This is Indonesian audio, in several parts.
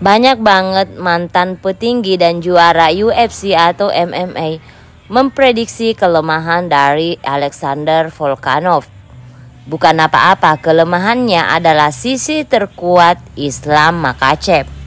Banyak banget mantan petinggi dan juara UFC atau MMA memprediksi kelemahan dari Alexander Volkanov. Bukan apa-apa, kelemahannya adalah sisi terkuat Islam Makhachev.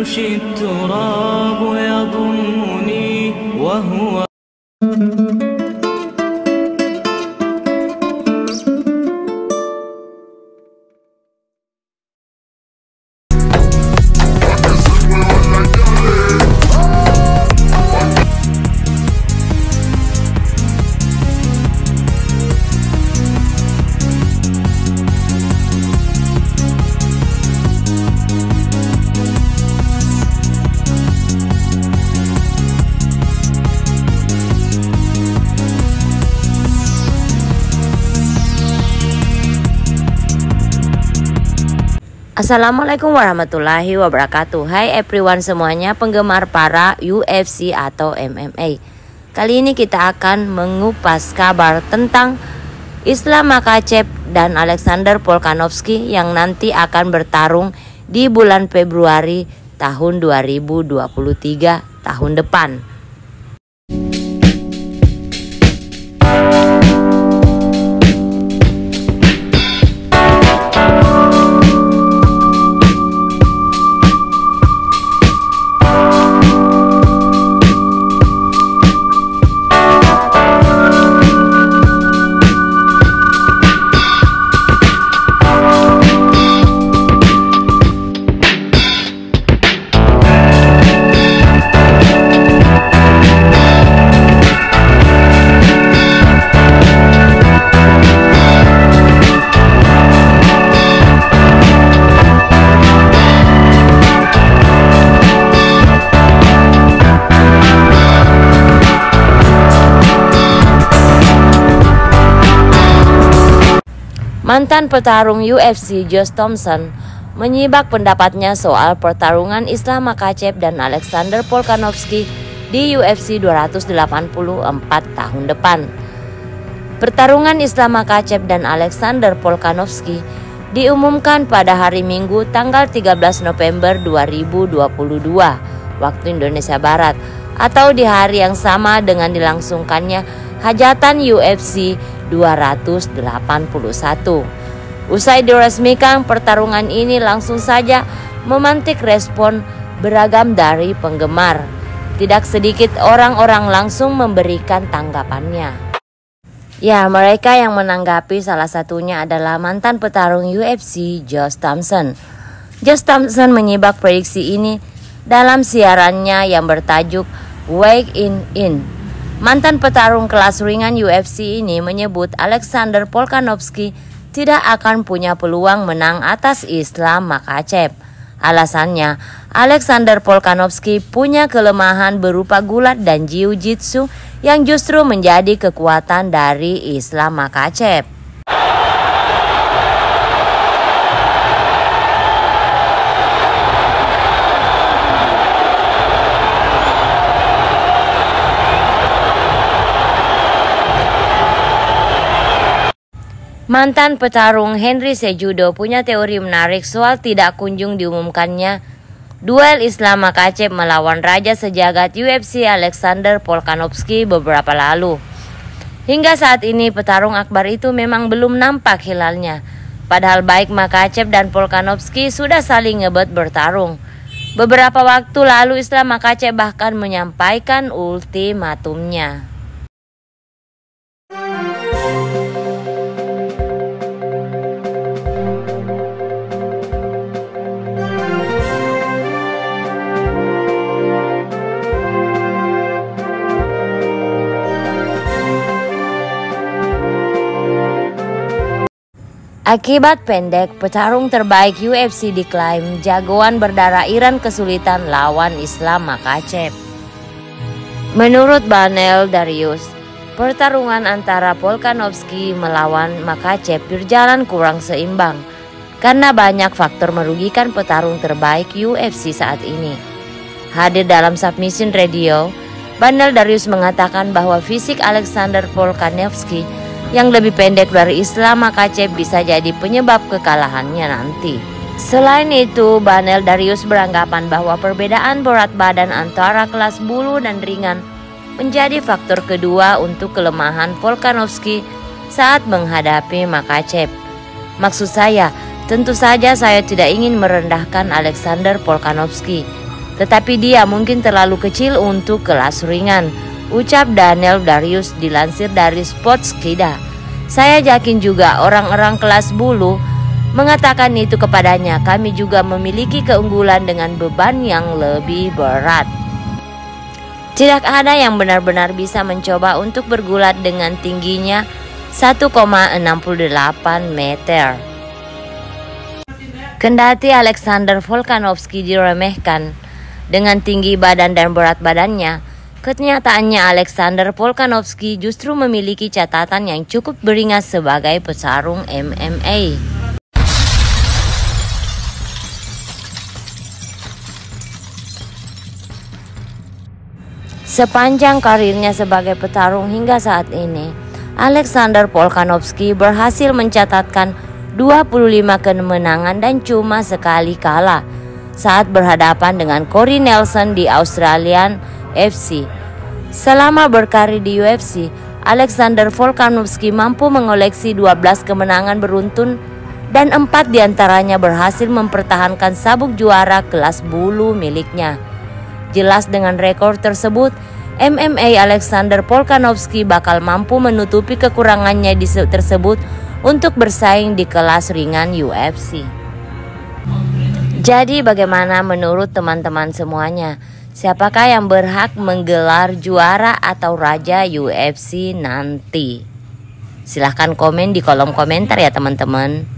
فرشي التراب يضمني وهو Assalamualaikum warahmatullahi wabarakatuh. Hai everyone semuanya, penggemar para UFC atau MMA. Kali ini kita akan mengupas kabar tentang Islam Makhachev dan Alexander Volkanovski yang nanti akan bertarung di bulan Februari tahun 2023 tahun depan. Mantan petarung UFC Josh Thomson menyibak pendapatnya soal pertarungan Islam Makhachev dan Alexander Volkanovski di UFC 284 tahun depan. Pertarungan Islam Makhachev dan Alexander Volkanovski diumumkan pada hari Minggu tanggal 13 November 2022 waktu Indonesia Barat, atau di hari yang sama dengan dilangsungkannya hajatan UFC 281. Usai diresmikan, pertarungan ini langsung saja memantik respon beragam dari penggemar. Tidak sedikit orang-orang langsung memberikan tanggapannya. Ya, mereka yang menanggapi salah satunya adalah mantan petarung UFC Josh Thomson. Josh Thomson menyibak prediksi ini dalam siarannya yang bertajuk Weigh In. Mantan petarung kelas ringan UFC ini menyebut Alexander Volkanovski tidak akan punya peluang menang atas Islam Makhachev. Alasannya, Alexander Volkanovski punya kelemahan berupa gulat dan jiu-jitsu yang justru menjadi kekuatan dari Islam Makhachev. Mantan petarung Henry Cejudo punya teori menarik soal tidak kunjung diumumkannya duel Islam Makhachev melawan Raja Sejagat UFC Alexander Volkanovski beberapa lalu. Hingga saat ini petarung akbar itu memang belum nampak hilalnya. Padahal baik Makhachev dan Volkanovski sudah saling ngebet bertarung. Beberapa waktu lalu Islam Makhachev bahkan menyampaikan ultimatumnya. Akibat pendek, petarung terbaik UFC diklaim jagoan berdarah Iran kesulitan lawan Islam Makhachev. Menurut Banel Darius, pertarungan antara Volkanovski melawan Makhachev berjalan kurang seimbang karena banyak faktor merugikan petarung terbaik UFC saat ini. Hadir dalam Submission Radio, Banel Darius mengatakan bahwa fisik Alexander Volkanovski yang lebih pendek dari Islam Makhachev bisa jadi penyebab kekalahannya nanti. Selain itu, Banel Darius beranggapan bahwa perbedaan berat badan antara kelas bulu dan ringan menjadi faktor kedua untuk kelemahan Volkanovski saat menghadapi Makhachev. Maksud saya, tentu saja saya tidak ingin merendahkan Alexander Volkanovski, tetapi dia mungkin terlalu kecil untuk kelas ringan, ucap Banel Darius dilansir dari Sportskida. Saya yakin juga orang-orang kelas bulu mengatakan itu kepadanya. Kami juga memiliki keunggulan dengan beban yang lebih berat. Tidak ada yang benar-benar bisa mencoba untuk bergulat dengan tingginya 1,68 meter. Kendati Alexander Volkanovski diremehkan dengan tinggi badan dan berat badannya, kenyataannya Alexander Volkanovski justru memiliki catatan yang cukup beringas sebagai petarung MMA. Sepanjang karirnya sebagai petarung hingga saat ini, Alexander Volkanovski berhasil mencatatkan 25 kemenangan dan cuma sekali kalah saat berhadapan dengan Corey Nelson di Australian FC. Selama berkarir di UFC, Alexander Volkanovski mampu mengoleksi 12 kemenangan beruntun dan 4 diantaranya berhasil mempertahankan sabuk juara kelas bulu miliknya. Jelas dengan rekor tersebut, MMA Alexander Volkanovski bakal mampu menutupi kekurangannya tersebut untuk bersaing di kelas ringan UFC. Jadi bagaimana menurut teman-teman semuanya? Siapakah yang berhak menggelar juara atau raja UFC nanti? Silahkan komen di kolom komentar ya teman-teman.